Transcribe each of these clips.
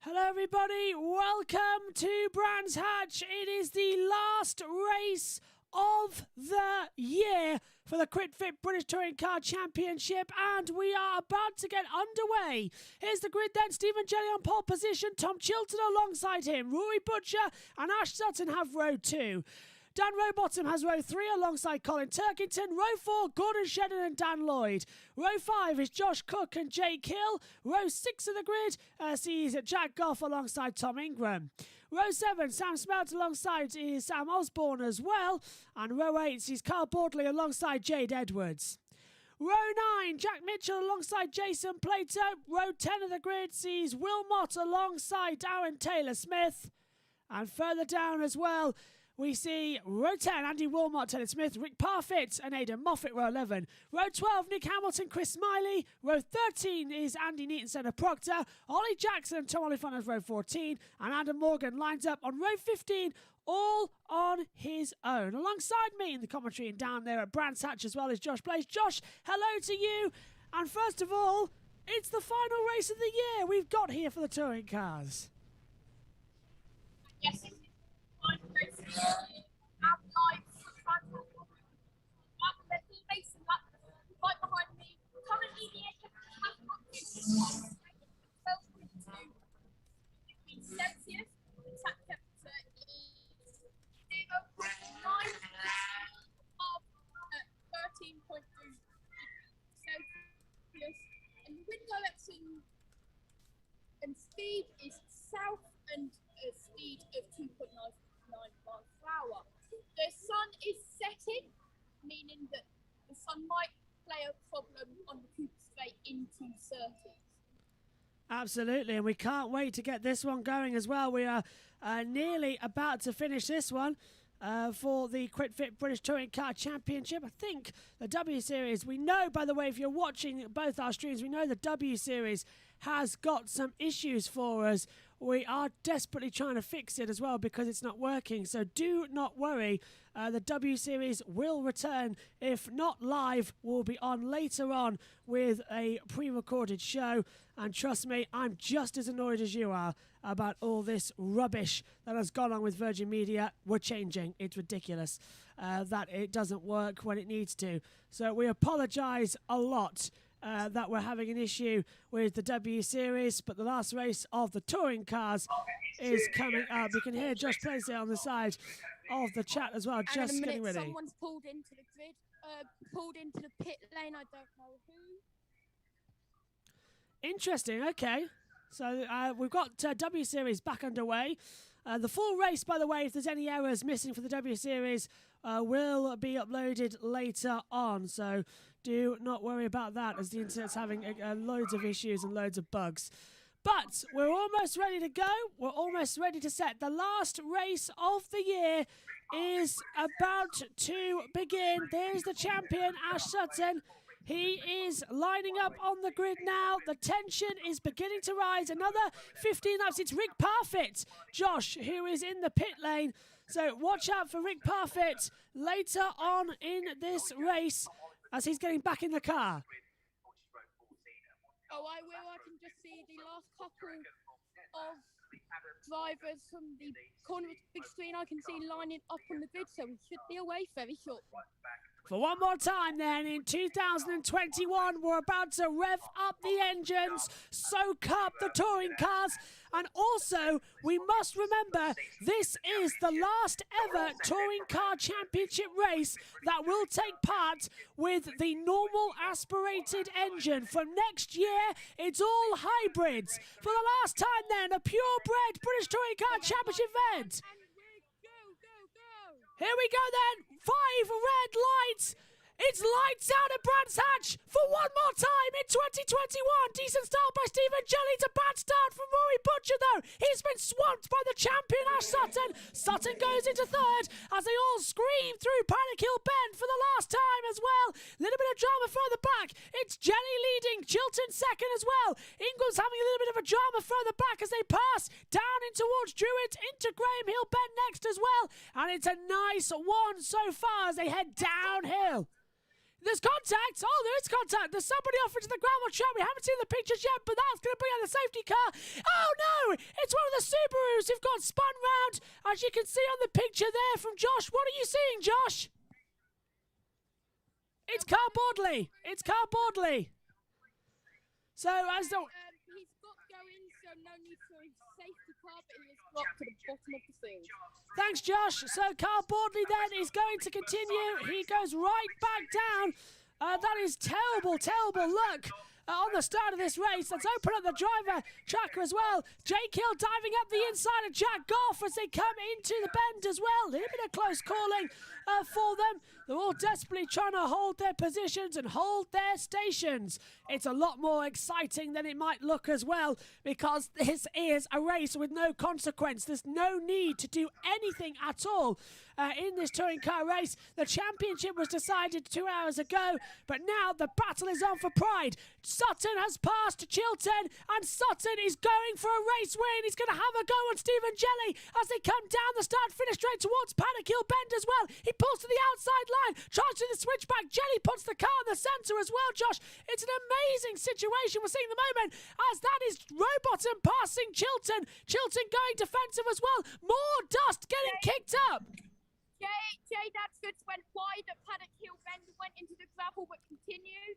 Hello everybody, welcome to Brands Hatch. It is the last race of the year for the QuidFit British Touring Car Championship, and we are about to get underway. Here's the grid then. Stephen Jelly on pole position, Tom Chilton alongside him, Rory Butcher and Ash Sutton have row 2. Dan Rowbottom has row 3 alongside Colin Turkington. Row 4, Gordon Shedden and Dan Lloyd. Row 5 is Josh Cook and Jake Hill. Row 6 of the grid sees Jack Goff alongside Tom Ingram. Row 7, Sam Smelt alongside is Sam Osborne as well. And row 8 sees Carl Bordley alongside Jade Edwards. Row 9, Jack Mitchell alongside Jason Plato. Row 10 of the grid sees Will Mott alongside Darren Taylor-Smith. And further down as well, we see row 10, Andy Wilmot, Taylor Smith, Rick Parfitt and Aidan Moffat, row 11. Row 12, Nick Hamilton, Chris Smiley. Row 13 is Andy Neaton, Senna Proctor. Ollie Jackson and Tom Oliphant as row 14. And Adam Morgan lines up on row 15, all on his own. Alongside me in the commentary and down there at Brands Hatch as well is Josh Blaze. Josh, hello to you. And first of all, it's the final race of the year we've got here for the touring cars. Yes, it is. Right behind me, currently the engine has got between Celsius, the tap temperature is 0.9 of 13.2 Celsius, and the wind direction and speed is south and a speed of 2.9 miles per hour. The sun is setting, meaning that the sun might play a problem on the Cooper Straight into Surtees. Absolutely, and we can't wait to get this one going as well. We are nearly about to finish this one for the QuidFit British Touring Car Championship. I think the W Series, we know, by the way, if you're watching both our streams, we know the W Series has got some issues for us. We are desperately trying to fix it as well because it's not working. So do not worry. The W Series will return. If not live, we'll be on later on with a pre-recorded show. And trust me, I'm just as annoyed as you are about all this rubbish that has gone on with Virgin Media. We're changing. It's ridiculous that it doesn't work when it needs to. So we apologise a lot that we're having an issue with the W Series, but the last race of the touring cars is coming up. You can hear Josh Plays there on the side of the chat as well, just getting ready. Someone's pulled into the grid, pulled into the pit lane, I don't know who. Interesting, okay. So we've got W Series back underway. The full race, by the way, if there's any errors missing for the W Series, will be uploaded later on. So do not worry about that, as the internet's having loads of issues and loads of bugs. But we're almost ready to go. We're almost ready to set. The last race of the year is about to begin. There's the champion, Ash Sutton. He is lining up on the grid now. The tension is beginning to rise. Another 15 laps. It's Rick Parfitt, Josh, who is in the pit lane. So watch out for Rick Parfitt later on in this race as he's getting back in the car. Oh, I will. I can just see the last couple of drivers from the corner of the big screen. I can see lining up on the grid, so we should be away very shortly. For one more time then, in 2021, we're about to rev up the engines, soak up the touring cars, and also, we must remember, this is the last ever Touring Car Championship race that will take part with the normal aspirated engine. From next year, it's all hybrids. For the last time then, a purebred British Touring Car Championship event. Here we go then, 5 red lights. It's lights out at Brands Hatch for one more time in 2021. Decent start by Stephen Jelly. It's a bad start from Rory Butcher, though. He's been swamped by the champion, Ash Sutton. Sutton goes into third as they all scream through Paddock Hill Bend for the last time as well. Little bit of drama further back. It's Jelly leading, Chilton second as well. Ingram's having a little bit of a drama further back as they pass down in towards Druitt, into Graham Hill Bend next as well. And it's a nice one so far as they head downhill. There's contact. Oh, there is contact. There's somebody off into the gravel track. We haven't seen the pictures yet, but that's going to bring out the safety car. Oh, no. It's one of the Subarus who've got spun round. As you can see on the picture there from Josh. What are you seeing, Josh? It's Carl Bordley. It's Carl Bordley. So, as the... he's got going, so no need for his safety car, but he has got to the bottom of the field. Thanks, Josh. So Carl Bordley then is going to continue. He goes right back down. That is terrible, terrible luck on the start of this race. Let's open up the driver tracker as well. Jake Hill diving up the inside of Jack Goff as they come into the bend as well. A little bit of close calling for them. They're all desperately trying to hold their positions and hold their stations. It's a lot more exciting than it might look as well, because this is a race with no consequence. There's no need to do anything at all in this touring car race. The championship was decided 2 hours ago, but now the battle is on for pride. Sutton has passed Chilton, and Sutton is going for a race win. He's going to have a go on Stephen Jelly as they come down the start-finish straight towards Paddock Hill Bend as well. He pulls to the outside line, tries to the switchback. Jelly puts the car in the centre as well, Josh. It's an amazing situation we're seeing at the moment, as that is Rowbottom passing Chilton. Chilton going defensive as well. More dust getting kicked up. Jay Dadford went wide at Paddock Hill Bend, went into the gravel but continued.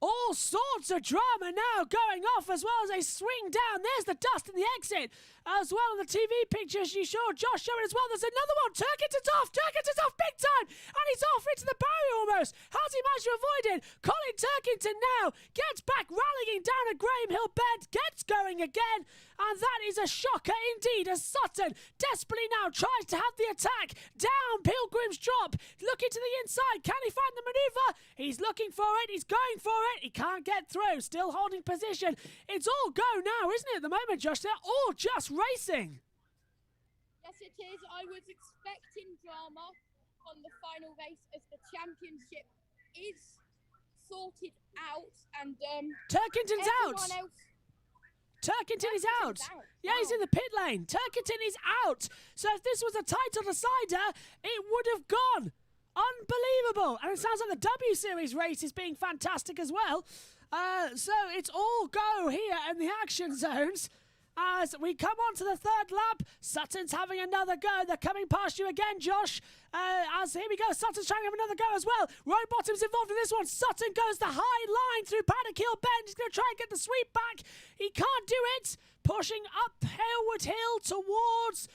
All sorts of drama now going off as well as they swing down. There's the dust in the exit as well. In the TV pictures you saw Josh showing as well. There's another one. Turkington's off. Turkington's off big time. And he's off into the barrier almost. How's he managed to avoid it? Colin Turkington now gets back, rallying down at Graham Hill Bend. Gets going again. And that is a shocker indeed, as Sutton desperately now tries to have the attack. Down Pilgrim's Drop. Looking to the inside. Can he find the manoeuvre? He's looking for it. He's going for it. He can't get through. Still holding position. It's all go now, isn't it, at the moment, Josh? They're all just racing. Yes, it is. I was expecting drama on the final race as the championship is sorted out and Turkington's out. Turkington is out. Yeah, he's in the pit lane. Turkington is out. So if this was a title decider, it would have gone. Unbelievable. And it sounds like the W Series race is being fantastic as well. So it's all go here in the action zones. As we come on to the third lap, Sutton's having another go. They're coming past you again, Josh. As here we go, Sutton's trying to have another go as well. Rowbottom's involved in this one. Sutton goes the high line through Paddock Hill Bend. He's going to try and get the sweep back. He can't do it. Pushing up Hailwood Hill towards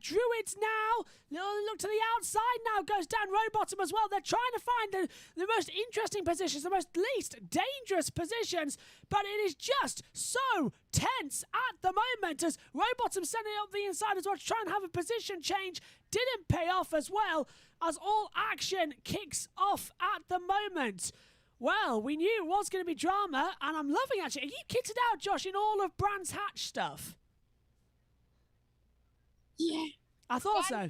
Druids now. Look to the outside now. Goes down Rowbottom as well. They're trying to find the most interesting positions, the most least dangerous positions. But it is just so tense at the moment as Rowbottom sending it up the inside as well to try and have a position change. Didn't pay off as well, as all action kicks off at the moment. Well, we knew it was going to be drama, and I'm loving actually. Are you kitted out, Josh, in all of Brands Hatch stuff? Yeah. I thought so.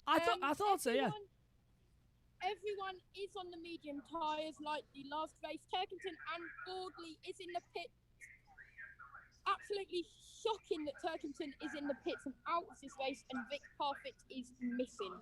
I thought so, yeah. Everyone is on the medium tyres like the last race. Turkington and Bordley is in the pit. Absolutely shocking that Turkington is in the pits and out of this race, and Vic Parfitt is missing.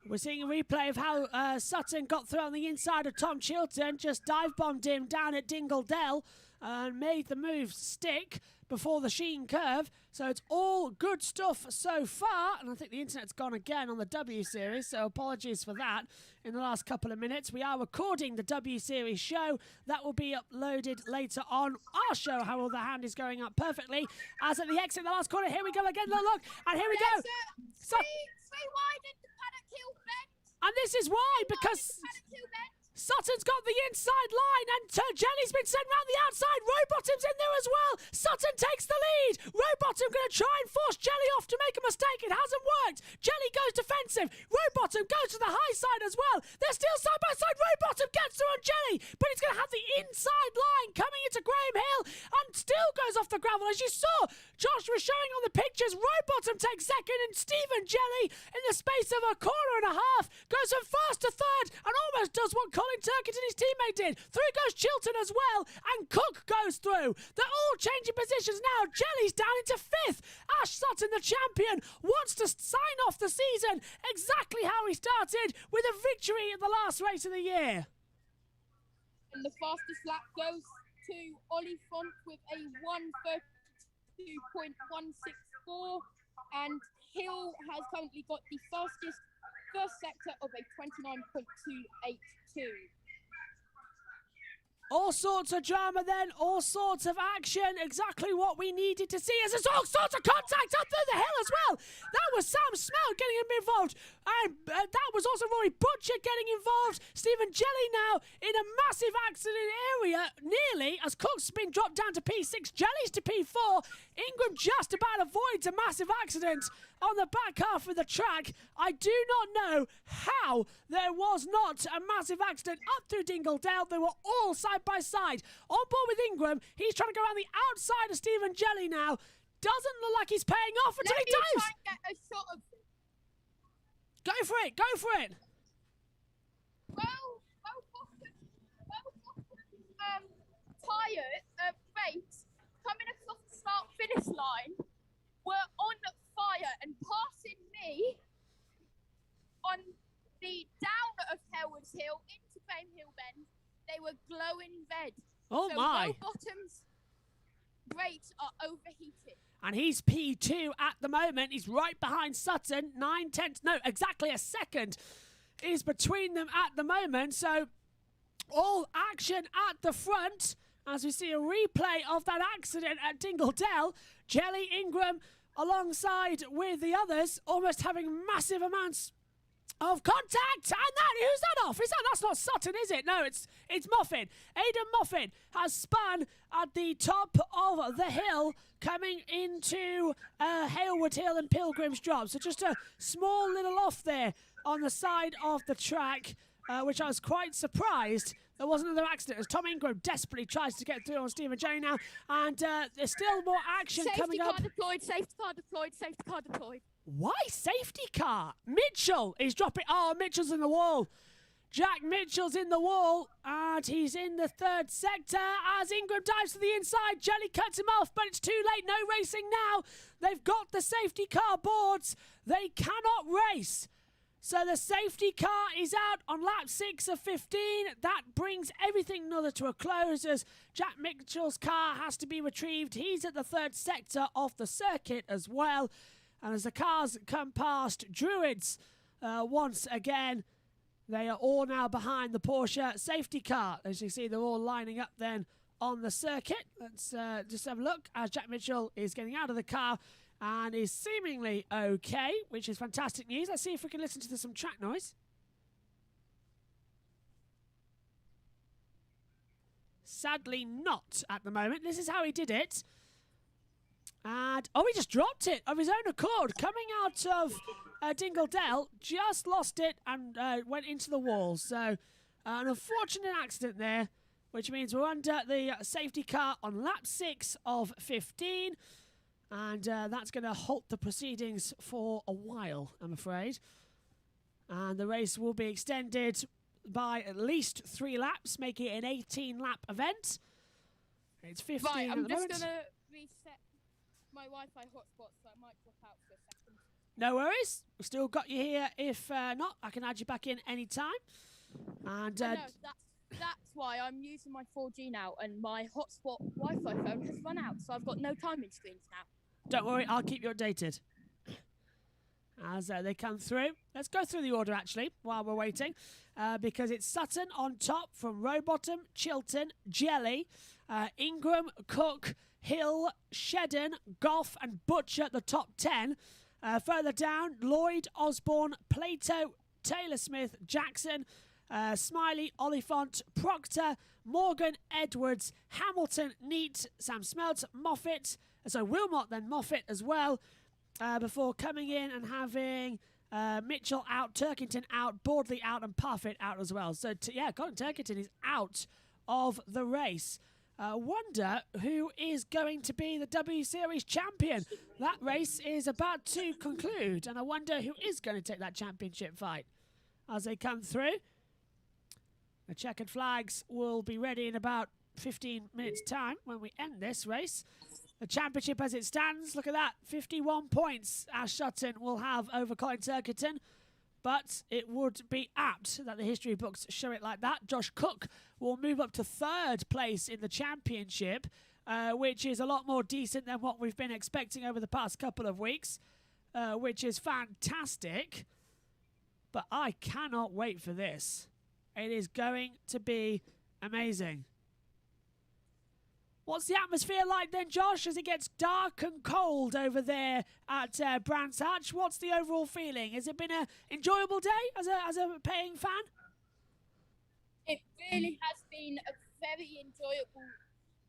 We're seeing a replay of how Sutton got through on the inside of Tom Chilton, just dive-bombed him down at Dingle Dell and made the move stick before the Sheen curve. So it's all good stuff so far. And I think the internet's gone again on the W Series, so apologies for that in the last couple of minutes. We are recording the W Series show. That will be uploaded later on our show. How the hand is going up perfectly. As at the exit, the last corner, here we go again. Look, and here we go. Three wide into Paddock Hill Bend. And this is why, because Sutton's got the inside line, and Jelly's been sent round the outside. Rowbottom's in there as well. Sutton takes the lead. Rowbottom going to try and force Jelly off to make a mistake. It hasn't worked. Jelly goes defensive. Rowbottom goes to the high side as well. They're still side by side. Rowbottom gets through on Jelly, but he's going to have the inside line coming into Graham Hill and still goes off the gravel. As you saw, Josh was showing on the pictures, Rowbottom takes second, and Stephen Jelly, in the space of a corner and a half, goes from first to third and almost does what Colin Colin Turkington, his teammate, did. Through goes Chilton as well, and Cook goes through. They're all changing positions now. Jelly's down into 5th. Ash Sutton, the champion, wants to sign off the season exactly how he started, with a victory in the last race of the year. And the fastest lap goes to Oliphant with a 1:32.164, and Hill has currently got the fastest first sector of a 29.282. All sorts of drama then, all sorts of action, exactly what we needed to see as there's all sorts of contact up through the hill as well. That was Sam Smelt getting him involved, and that was also Rory Butcher getting involved. Stephen Jelly now in a massive accident area, nearly, as Cook's been dropped down to P6, Jelly's to P4. Ingram just about avoids a massive accident on the back half of the track. I do not know how there was not a massive accident up through Dingledale. They were all side by side. On board with Ingram, he's trying to go around the outside of Stephen Jelly now. Doesn't look like he's paying off until he does. Try and get a shot of... Go for it, go for it. Tyre race coming across the start-finish line were on fire and passing me on the down of Hellwards Hill into Fame Hill Bend. They were glowing red. Oh so my. Bottom's brakes are overheated. And he's P2 at the moment. He's right behind Sutton. 9/10, no, exactly a second is between them at the moment. So all action at the front as we see a replay of that accident at Dingledale. Jelly, Ingram alongside with the others, almost having massive amounts of contact. And who's that off? That's not Sutton, is it? No, it's Moffin. Aidan Moffin has spun at the top of the hill, coming into Hailwood Hill and Pilgrim's Drop. So just a small little off there on the side of the track, which I was quite surprised there wasn't another accident, as Tom Ingram desperately tries to get through on Stephen J now. And there's still more action coming up. Safety car deployed, safety car deployed, safety car deployed. Why safety car? Mitchell is dropping. Oh, Mitchell's in the wall. Jack Mitchell's in the wall, and he's in the 3rd sector as Ingram dives to the inside. Jelly cuts him off, but it's too late. No racing now. They've got the safety car boards. They cannot race. So the safety car is out on lap 6 of 15. That brings everything another to a close as Jack Mitchell's car has to be retrieved. He's at the 3rd sector of the circuit as well. And as the cars come past Druids once again, they are all now behind the Porsche safety car. As you see, they're all lining up then on the circuit. Let's just have a look as Jack Mitchell is getting out of the car and is seemingly okay, which is fantastic news. Let's see if we can listen to some track noise. Sadly not at the moment. This is how he did it. And, oh, he just dropped it of his own accord. Coming out of Dingledale, just lost it and went into the wall. So, an unfortunate accident there, which means we're under the safety car on lap 6 of 15. And that's going to halt the proceedings for a while, I'm afraid. And the race will be extended by at least 3 laps, making it an 18-lap event. It's 15 right, at I'm the just moment. going to reset my Wi-Fi hotspot, so I might drop out for a second. No worries. We've still got you here. If not, I can add you back in any time. And No, that's why I'm using my 4G now, and my hotspot Wi-Fi phone has run out, so I've got no timing screens now. don't worry, I'll keep you updated as they come through. Let's go through the order, actually, while we're waiting, because it's Sutton on top from Rowbottom, Chilton, Jelly, Ingram, Cook, Hill, Shedden, Goff and Butcher at the top 10. Further down, Lloyd, Osborne, Plato, Taylor Smith, Jackson, Smiley, Oliphant, Proctor, Morgan, Edwards, Hamilton, Neat, Sam Smelt, Moffat, so Wilmot then Moffat as well, before coming in and having Mitchell out, Turkington out, Boardley out and Parfitt out as well. So Colin Turkington is out of the race. Wonder who is going to be the W Series champion. That race is about to conclude, and I wonder who is going to take that championship fight as they come through. The checkered flags will be ready in about 15 minutes' time when we end this race. The championship as it stands, look at that, 51 points Ash Sutton will have over Colin Turkington. But it would be apt that the history books show it like that. Josh Cook will move up to 3rd place in the championship, which is a lot more decent than what we've been expecting over the past couple of weeks, which is fantastic. But I cannot wait for this. It is going to be amazing. What's the atmosphere like then, Josh, as it gets dark and cold over there at Brands Hatch? What's the overall feeling? Has it been an enjoyable day as a paying fan? It really has been a very enjoyable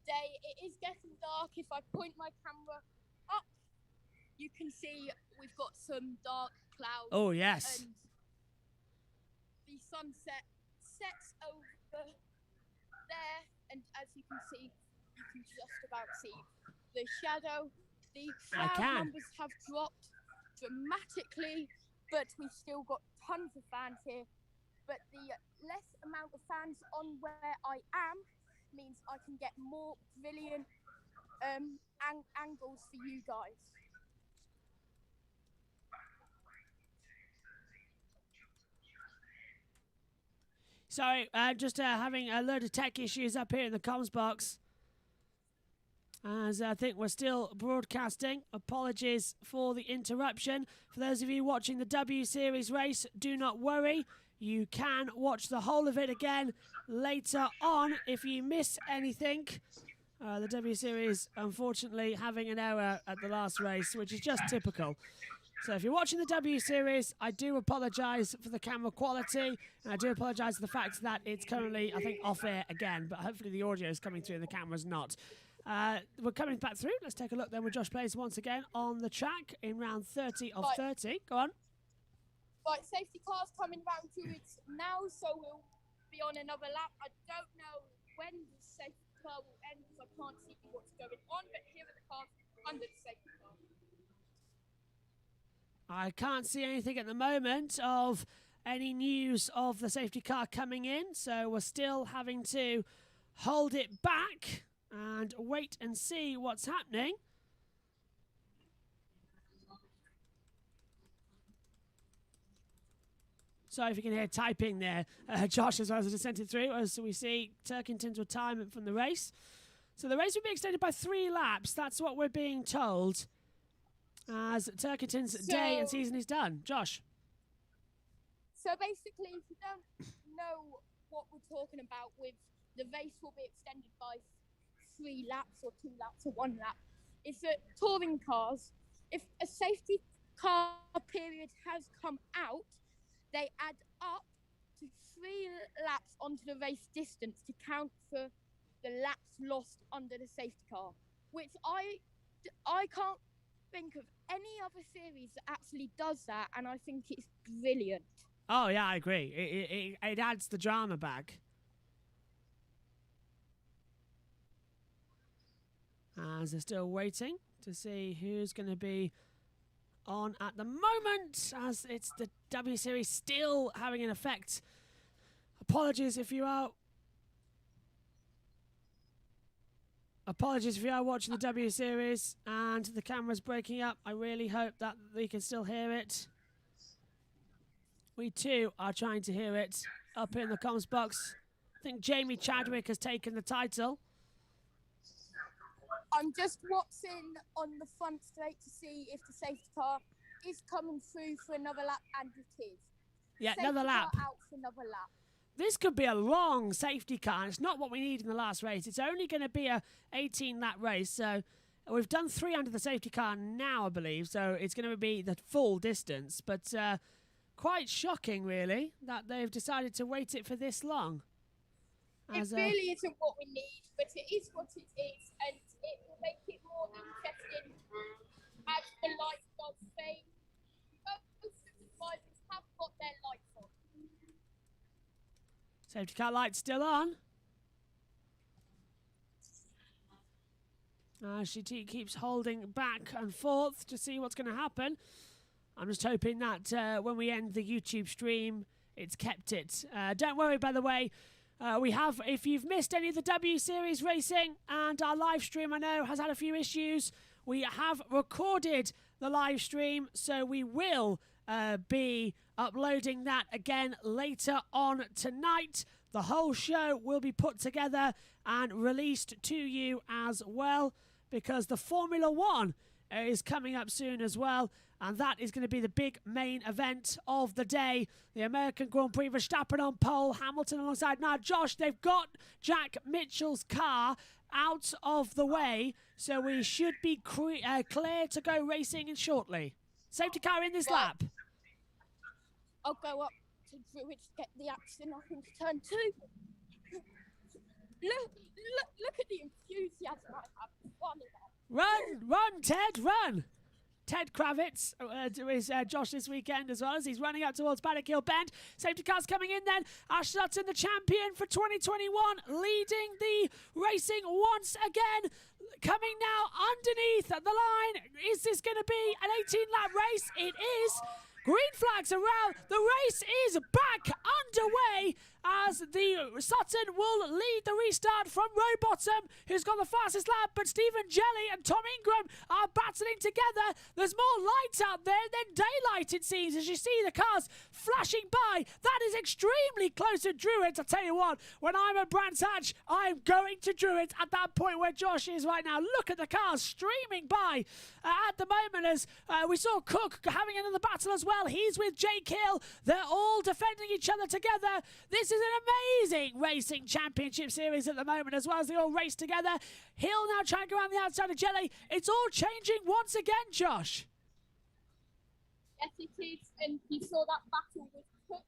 day. It is getting dark. If I point my camera up, you can see we've got some dark clouds. Oh, yes. And the sunset sets over there, and as you can see, you can just about see the shadow. The crowd numbers have dropped dramatically, but we've still got tons of fans here. But the less amount of fans on where I am means I can get more brilliant angles for you guys. Sorry, just having a load of tech issues up here in the comms box. As I think we're still broadcasting. Apologies for the interruption. For those of you watching the W Series race, do not worry. You can watch the whole of it again later on if you miss anything. The W Series, unfortunately, having an error at the last race, which is just typical. So if you're watching the W Series, I do apologise for the camera quality, and I do apologise for the fact that it's currently, I think, off air again, but hopefully the audio is coming through and the camera's not. We're coming back through. Let's take a look then with Josh Plays once again on the track in round 30 of 30. Go on. Right, safety car's coming round to it now, so we'll be on another lap. I don't know when the safety car will end because I can't see what's going on, but here are the cars under the safety car. I can't see anything at the moment of any news of the safety car coming in, so we're still having to hold it back and wait and see what's happening. Sorry if you can hear typing there, Josh, as well as I just sent it through, as we see Turkington's retirement from the race. So the race will be extended by 3 laps. That's what we're being told, as Turkington's day and season is done. Josh? So basically, if you don't know what we're talking about with the race will be extended by 3 laps or 2 laps or 1 lap, is that touring cars, if a safety car period has come out, they add up to 3 laps onto the race distance to count for the laps lost under the safety car, which I can't think of any other series that actually does that, and I think it's brilliant. Oh yeah, I agree. It adds the drama back. As they're still waiting to see who's going to be on at the moment, as it's the W Series still having an effect. Apologies if you are watching the W Series and the camera's breaking up. I really hope that we can still hear it. We too are trying to hear it up in the comms box. I think Jamie Chadwick has taken the title. I'm just watching on the front straight to see if the safety car is coming through for another lap, and it is. Yeah, safety another lap. Car out for another lap. This could be a long safety car, and it's not what we need in the last race. It's only going to be a 18-lap race, so we've done 3 under the safety car now, I believe, so it's going to be the full distance. But quite shocking, really, that they've decided to wait it for this long. It really isn't what we need, but it is what it is, and it will make it more interesting as the light does fade. Most of the drivers have got their lights on. Safety car light still on. She keeps holding back and forth to see what's going to happen. I'm just hoping that when we end the YouTube stream, it's kept it. Don't worry, by the way, We have, if you've missed any of the W Series racing, and our live stream, I know, has had a few issues, we have recorded the live stream, so we will be uploading that again later on tonight. The whole show will be put together and released to you as well, because the Formula One is coming up soon as well, and that is going to be the big main event of the day. The American Grand Prix, Verstappen on pole, Hamilton alongside. Now, Josh, they've got Jack Mitchell's car out of the way, so we should be clear to go racing in shortly. Safety car in this lap. I'll go up to Druid to get the action up into turn 2. Look at the enthusiasm I have for that. Run, Ted, run! Ted Kravitz is Josh this weekend as well, as he's running up towards Paddock Hill Bend. Safety car's coming in then. Ash Sutton, the champion for 2021, leading the racing once again. Coming now underneath the line. Is this going to be an 18-lap race? It is. Green flags around. The race is back underway as the Sutton will lead the restart from Rowbottom, who's got the fastest lap, but Stephen Jelly and Tom Ingram are battling together. There's more lights out there than daylight, it seems, as you see the cars flashing by. That is extremely close to Druids. I tell you what, when I'm at Brands Hatch, I'm going to Druids at that point where Josh is right now. Look at the cars streaming by at the moment, as we saw Cook having another battle as well. He's with Jake Hill. They're all defending each other together. This is an amazing racing championship series at the moment, as well as they all race together. Hill now trying to go around the outside of Jelly. It's all changing once again, Josh. Yes, it is, and you saw that battle with Cook.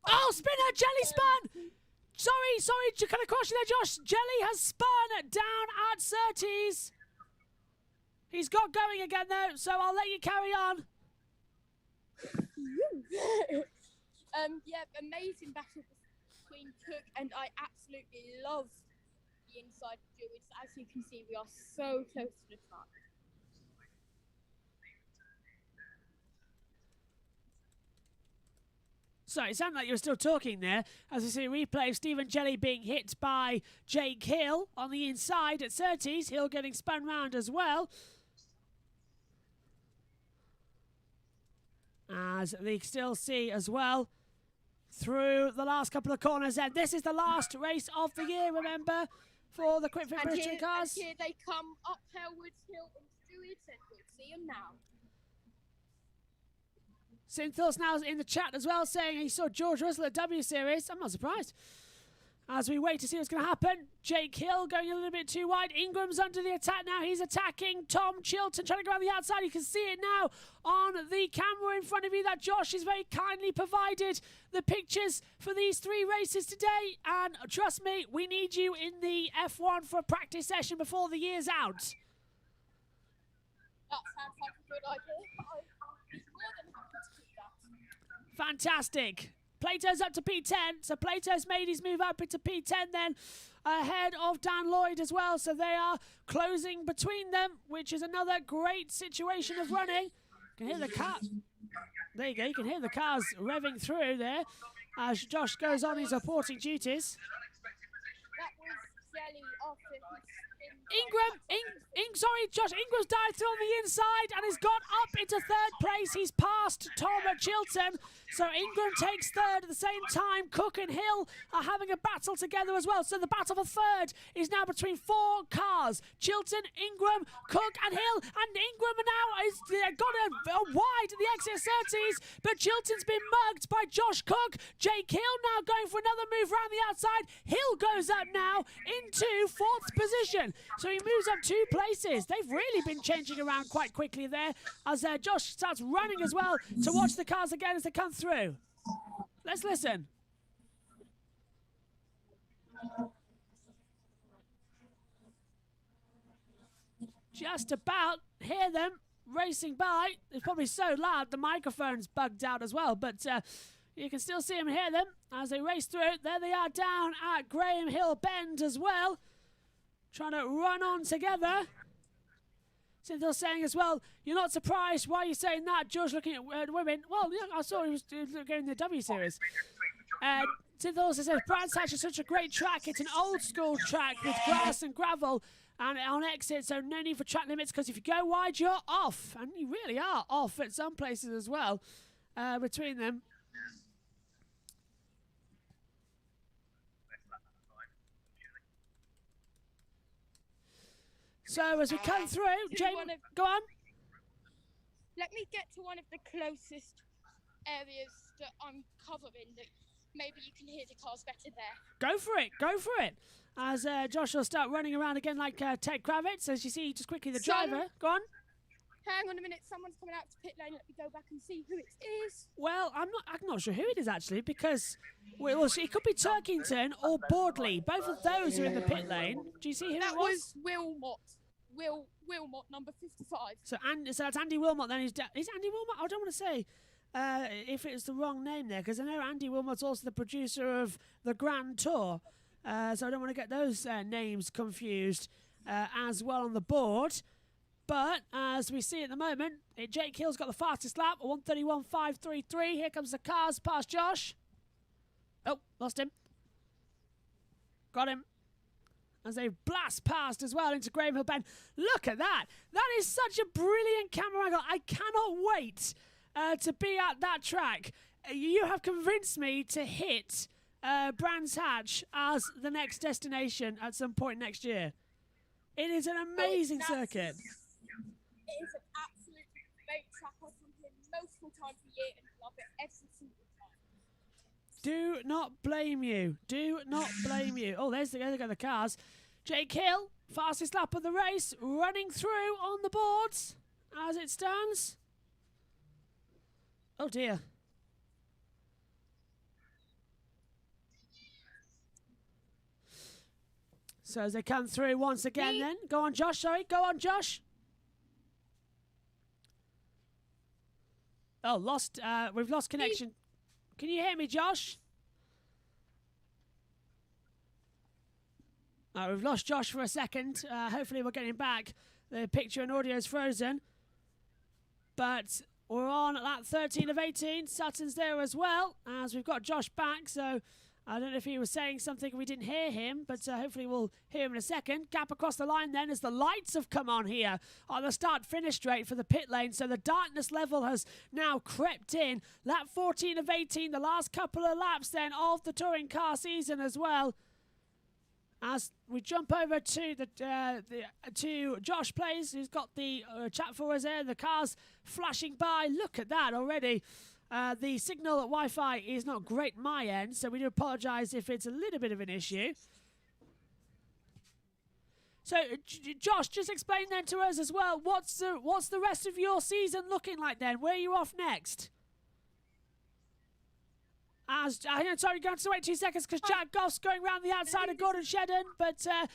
Oh, spinner! Jelly spun! Sorry, can I caution there, Josh? Jelly has spun down at Surtees. He's got going again, though, so I'll let you carry on. Yeah, amazing battle between Cook, and I absolutely love the inside of Druids. As you can see, we are so close to the front. Sorry, it sounded like you were still talking there, as we see a replay of Stephen Jelly being hit by Jake Hill on the inside at Surtees. Hill getting spun round as well, as they still see as well through the last couple of corners. And this is the last race of the year, remember, for the Quick Fit British Touring Cars. And here they come up Hellwoods Hill and Druids, and we'll see them now. Synthos now in the chat as well, saying he saw George Russell at W Series. I'm not surprised. As we wait to see what's going to happen, Jake Hill going a little bit too wide. Ingram's under the attack now. He's attacking Tom Chilton, trying to go around the outside. You can see it now on the camera in front of you that Josh has very kindly provided the pictures for these 3 races today. And trust me, we need you in the F1 for a practice session before the year's out. That sounds like a good idea. I'm more than happy to do that. Fantastic. Plato's up to P10, so Plato's made his move up into P10 then, ahead of Dan Lloyd as well, so they are closing between them, which is another great situation of running. You can hear the car. There you go, you can hear the cars revving through there as Josh goes on his reporting duties. That was Jelly after his spin. Josh Ingram's dived through on the inside and has got up into 3rd place. He's passed Tom Chilton, so Ingram takes 3rd at the same time. Cook and Hill are having a battle together as well. So the battle for 3rd is now between 4 cars. Chilton, Ingram, Cook and Hill. And Ingram now has got a wide at the exit of Surtees, but Chilton's been mugged by Josh Cook. Jake Hill now going for another move around the outside. Hill goes up now into 4th position. So he moves up 2 places. They've really been changing around quite quickly there as Josh starts running as well to watch the cars again as they come through. Let's listen. Just about hear them racing by. It's probably so loud the microphone's bugged out as well, but you can still see them, hear them as they race through. There they are down at Graham Hill Bend as well, trying to run on together. Cynthia's saying as well, you're not surprised. Why are you saying that? George looking at women. Well, yeah, I saw he was going in the W Series. Sid also says, Brands Hatch is such a great track. It's an old school track with grass and gravel and on exit, so no need for track limits because if you go wide, you're off. And you really are off at some places as well between them. So as we come through, Jamie, go on. Let me get to one of the closest areas that I'm covering that maybe you can hear the cars better there. Go for it, go for it. As Josh will start running around again like Ted Kravitz, as you see just quickly the driver. Go on. Hang on a minute, someone's coming out to pit lane. Let me go back and see who it is. Well, I'm not sure who it is actually because it could be Turkington or Boardley. Both of those are in the pit lane. Do you see who that it was? Wilmot. Wilmot, number 55. So that's Andy Wilmot then. Is Andy Wilmot? I don't want to say if it's the wrong name there because I know Andy Wilmot's also the producer of the Grand Tour. So I don't want to get those names confused as well on the board. But as we see at the moment, Jake Hill's got the fastest lap, 1:31.533. Here comes the cars past Josh. Oh, lost him. Got him. As they blast past as well into Graham Hill Bend. Look at that. That is such a brilliant camera angle. I cannot wait to be at that track. You have convinced me to hit Brands Hatch as the next destination at some point next year. It is an amazing circuit. It is an absolutely great track. I've come here multiple times a year and love it every single time. Do not blame you. Do not blame you. Oh, there go the cars. Jake Hill, fastest lap of the race, running through on the boards as it stands. Oh, dear. So as they come through once again then. Go on, Josh. Sorry. Go on, Josh. Oh, we've lost connection. Can you hear me, Josh? We've lost Josh for a second. Hopefully we'll get him back. The picture and audio is frozen. But we're on lap 13 of 18. Sutton's there as well, as we've got Josh back. So I don't know if he was saying something we didn't hear him, but hopefully we'll hear him in a second. Gap across the line then as the lights have come on here on the start-finish straight for the pit lane. So the darkness level has now crept in. Lap 14 of 18, the last couple of laps then of the touring car season as well. As we jump over to to Josh Plays, who's got the chat for us there. The cars flashing by. Look at that already. The signal at Wi-Fi is not great my end, so we do apologise if it's a little bit of an issue. So, Josh, just explain then to us as well, what's the rest of your season looking like then? Where are you off next? Sorry, going to wait 2 seconds because Jack Goff's going around the outside of Gordon Shedden. But, okay.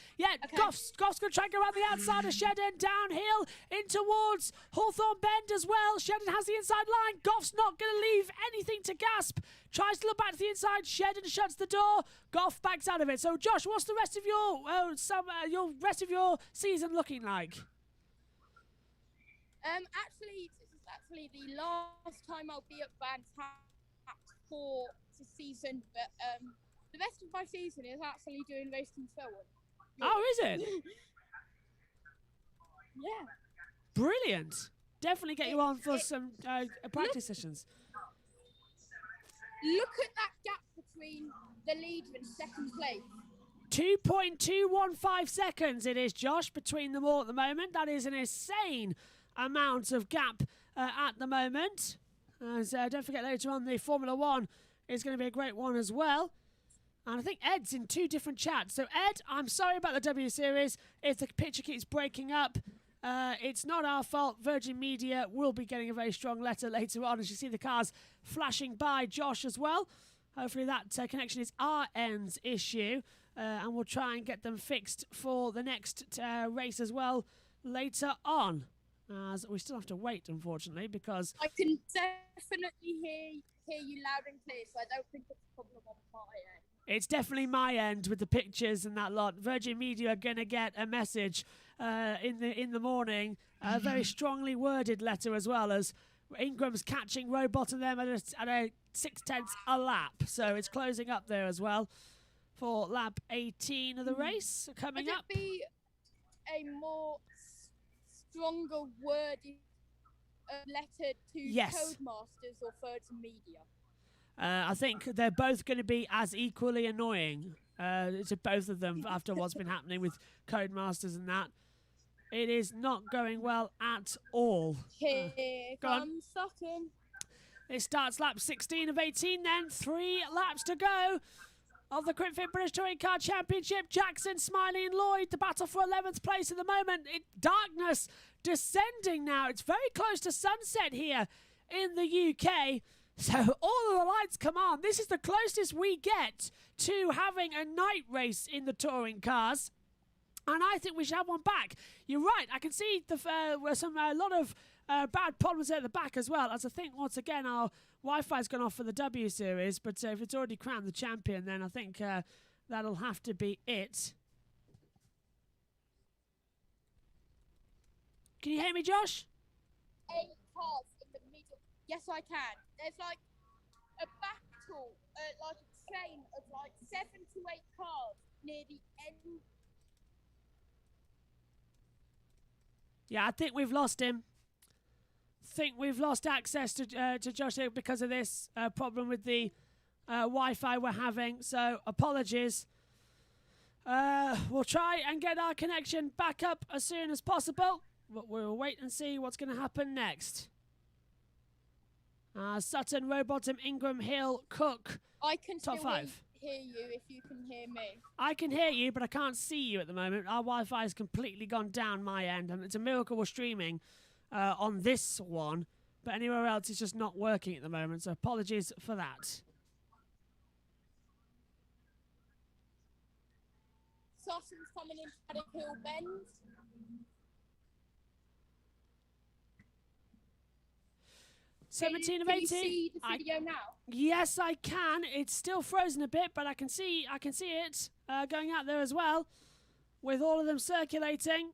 Goff's going to try and go around the outside of Shedden, downhill in towards Hawthorne Bend as well. Shedden has the inside line. Goff's not going to leave anything to gasp. Tries to look back to the inside. Shedden shuts the door. Goff backs out of it. So, Josh, what's the rest of your season looking like? Actually, this is actually the last time I'll be at Brands Hatch for the season, but the rest of my season is actually doing racing forward. Oh, is it? Yeah. Brilliant. Definitely get you on for some practice sessions. Look at that gap between the leader and second place. 2.215 seconds it is, Josh, between them all at the moment. That is an insane amount of gap at the moment. As don't forget later on the Formula One is going to be a great one as well. And I think Ed's in 2 different chats. So Ed, I'm sorry about the W Series. If the picture keeps breaking up, it's not our fault. Virgin Media will be getting a very strong letter later on as you see the cars flashing by Josh as well. Hopefully that connection is our end's issue. And we'll try and get them fixed for the next race as well later on. As we still have to wait, unfortunately, because I can definitely hear you loud and clear, so I don't think it's a problem on my end. It's definitely my end with the pictures and that lot. Virgin Media are going to get a message in the morning, a very strongly worded letter as well, as Ingram's catching Robot and them at a 6/10 a lap. So it's closing up there as well for lap 18 of the race coming Would up. it be a more stronger worded letter to Yes. Codemasters or Thirds Media? I think they're both going to be as equally annoying to both of them after what's been happening with Codemasters and that. It is not going well at all. Here go on. comes Sutton. It starts lap 16 of 18 then. 3 laps to go of the QuickFit British Touring Car Championship. Jackson, Smiley and Lloyd, the battle for 11th place at the moment. Darkness descending now. It's very close to sunset here in the UK. So all of the lights come on. This is the closest we get to having a night race in the touring cars. And I think we should have one back. You're right. I can see a lot of bad problems at the back as well. As I think, once again, our Wi-Fi's gone off for the W Series. But if it's already crowned the champion, then I think that'll have to be it. Can you hear me, Josh? 8 cars in the middle. Yes, I can. There's like a battle, like a train of like 7 to 8 cars near the end. Yeah, I think we've lost him. Think we've lost access to Josh here because of this problem with the Wi-Fi we're having. So apologies. We'll try and get our connection back up as soon as possible. But we'll wait and see what's going to happen next. Sutton, Rowbottom, Ingram, Hill, Cook. I can top still 5. hear you if you can hear me. I can hear you, but I can't see you at the moment. Our Wi-Fi has completely gone down my end, and it's a miracle we're streaming on this one, but anywhere else it's just not working at the moment, so apologies for that. Sutton's coming in Paddock Hill Bend. Can 17 of 18. Can you see the video now? Yes, I can. It's still frozen a bit, but I can see it going out there as well, with all of them circulating.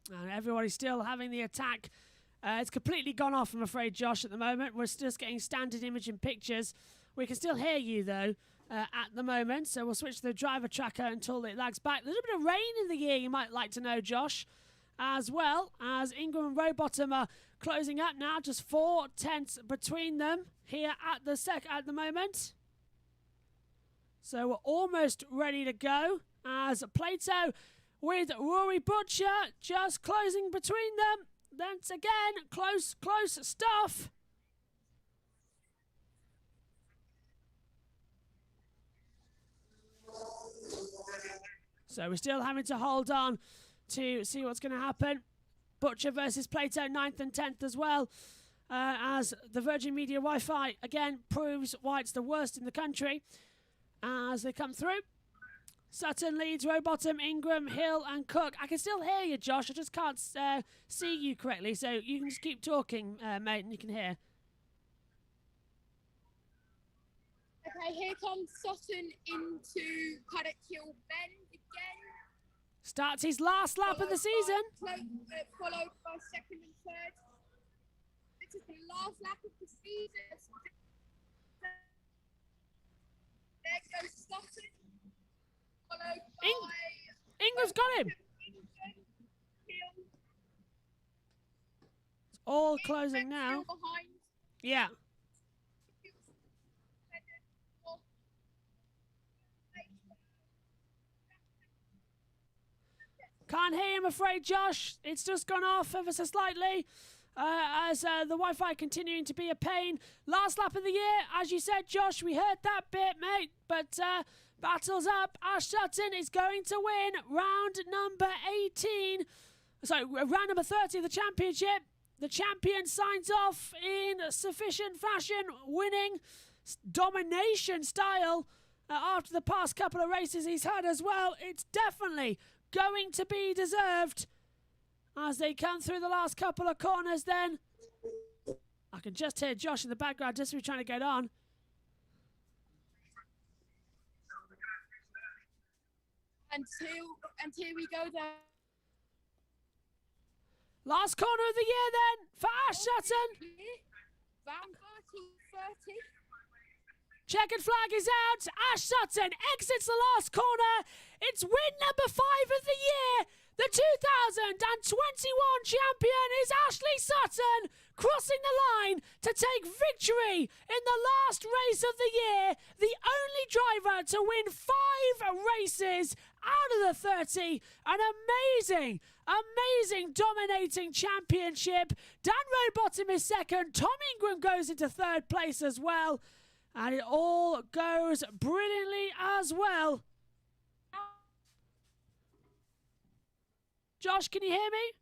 And everybody's still having the attack. It's completely gone off, I'm afraid, Josh, at the moment. We're just getting standard image and pictures. We can still hear you, though, at the moment. So we'll switch to the driver tracker until it lags back. A little bit of rain in the air, you might like to know, Josh, as well as Ingram and Rowbottom are closing up now. Just 4 tenths between them here at the moment. So we're almost ready to go as Plato with Rory Butcher just closing between them. Once again, close stuff. So we're still having to hold on to see what's going to happen. Butcher versus Plato, 9th and 10th as well. As the Virgin Media Wi-Fi again proves why it's the worst in the country as they come through. Sutton leads, Rowbottom, Ingram, Hill and Cook. I can still hear you, Josh. I just can't see you correctly, so you can just keep talking, mate, and you can hear. Okay, here comes Sutton into Paddock Hill Bend again. Starts his last lap of the season. Followed by 2nd and 3rd. This is the last lap of the season. There goes Sutton. Followed by... Ingram's got him. It's all closing now. Yeah. Can't hear him, afraid, Josh. It's just gone off ever so slightly as the Wi-Fi continuing to be a pain. Last lap of the year, as you said, Josh, we heard that bit, mate. But battles up. Ash Sutton is going to win round number 18. Sorry, round number 30 of the championship. The champion signs off in sufficient fashion, winning domination style after the past couple of races he's had as well. It's definitely going to be deserved as they come through the last couple of corners then. I can just hear Josh in the background just trying to get on. And here we go then. Last corner of the year then for Ash Sutton. Van 1930. Checkered flag is out. Ash Sutton exits the last corner. It's win number 5 of the year. The 2021 champion is Ashley Sutton, crossing the line to take victory in the last race of the year. The only driver to win 5 races out of the 30. An amazing dominating championship. Dan Rowbottom is second. Tom Ingram goes into 3rd place as well. And it all goes brilliantly as well. Josh, can you hear me?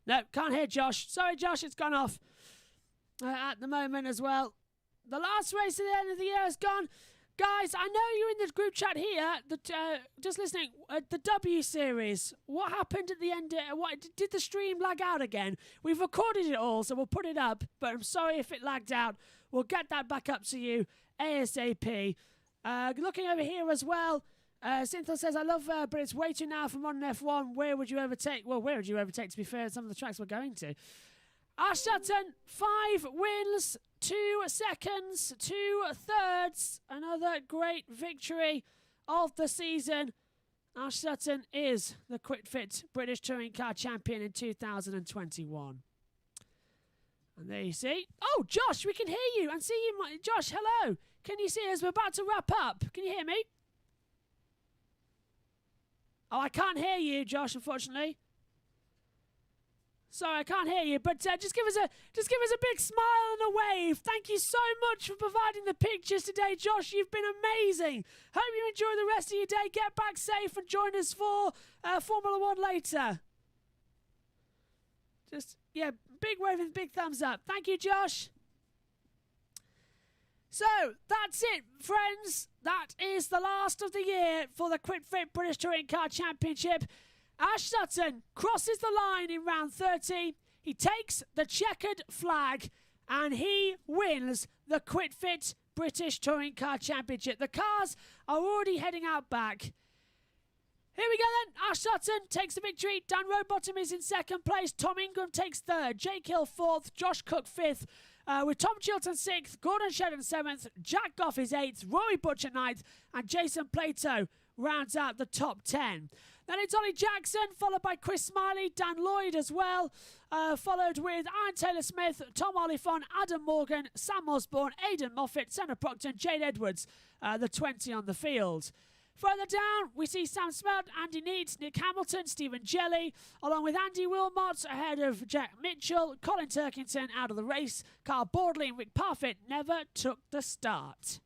No, can't hear Josh. Sorry, Josh, it's gone off at the moment as well. The last race at the end of the year is gone. Guys, I know you're in the group chat here, just listening, the W Series. What happened at the end? What did the stream lag out again? We've recorded it all, so we'll put it up, but I'm sorry if it lagged out. We'll get that back up to you ASAP. Looking over here as well, Cynthia says, I love, but it's way too now for modern F1. Where would you overtake? Well, where would you overtake, to be fair, some of the tracks we're going to? Ash Sutton, 5 wins, 2 seconds, 2 thirds. Another great victory of the season. Ash Sutton is the QuitFit British Touring Car Champion in 2021. And there you see. Oh, Josh, we can hear you and see you. Josh, hello. Can you see us? We're about to wrap up. Can you hear me? Oh, I can't hear you, Josh, unfortunately. Sorry, I can't hear you, but just give us a big smile and a wave. Thank you so much for providing the pictures today, Josh. You've been amazing. Hope you enjoy the rest of your day. Get back safe and join us for Formula One later. Yeah, big wave and big thumbs up. Thank you, Josh. So, that's it, friends. That is the last of the year for the QuitFit British Touring Car Championship. Ash Sutton crosses the line in round 30. He takes the checkered flag and he wins the QuitFit British Touring Car Championship. The cars are already heading out back. Here we go then. Ash Sutton takes the victory. Dan Rowbottom is in 2nd place. Tom Ingram takes 3rd. Jake Hill 4th. Josh Cook 5th. With Tom Chilton 6th. Gordon Shedden 7th. Jack Goff is 8th. Rory Butcher 9th. And Jason Plato rounds out the top 10. Then it's Ollie Jackson, followed by Chris Smiley, Dan Lloyd as well, followed with Aaron Taylor-Smith, Tom Oliphant, Adam Morgan, Sam Osborne, Aidan Moffat, Senna Proctor, Jade Edwards, the 20 on the field. Further down, we see Sam Smelt, Andy Neate, Nick Hamilton, Stephen Jelly, along with Andy Wilmot ahead of Jack Mitchell, Colin Turkington out of the race, Carl Bordley and Rick Parfitt never took the start.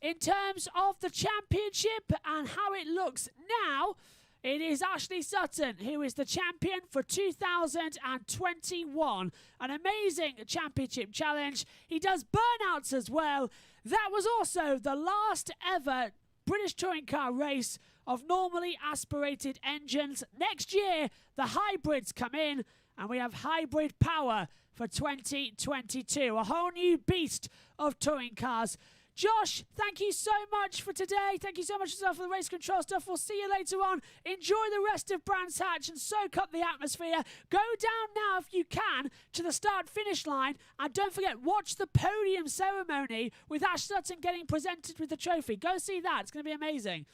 In terms of the championship and how it looks now, it is Ashley Sutton who is the champion for 2021. An amazing championship challenge. He does burnouts as well. That was also the last ever British Touring Car race of normally aspirated engines. Next year, the hybrids come in and we have hybrid power for 2022. A whole new beast of touring cars. Josh, thank you so much for today. Thank you so much for the race control stuff. We'll see you later on. Enjoy the rest of Brands Hatch and soak up the atmosphere. Go down now, if you can, to the start-finish line. And don't forget, watch the podium ceremony with Ash Sutton getting presented with the trophy. Go see that. It's going to be amazing.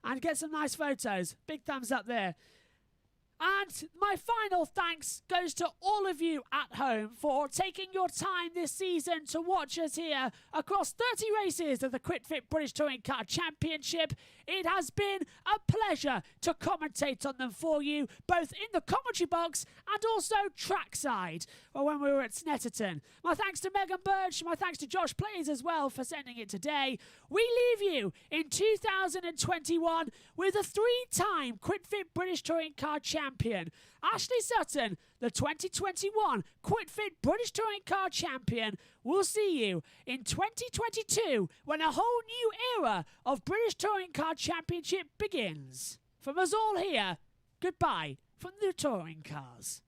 And get some nice photos. Big thumbs up there. And my final thanks goes to all of you at home for taking your time this season to watch us here across 30 races of the QuitFit British Touring Car Championship. It has been a pleasure to commentate on them for you, both in the commentary box and also trackside, or when we were at Snetterton. My thanks to Megan Birch, my thanks to Josh Plays as well for sending it today. We leave you in 2021 with a 3-time QuitFit British Touring Car Champion. Ashley Sutton, the 2021 QuitFit British Touring Car Champion. We'll see you in 2022 when a whole new era of British Touring Car Championship begins. From us all here, goodbye from the touring cars.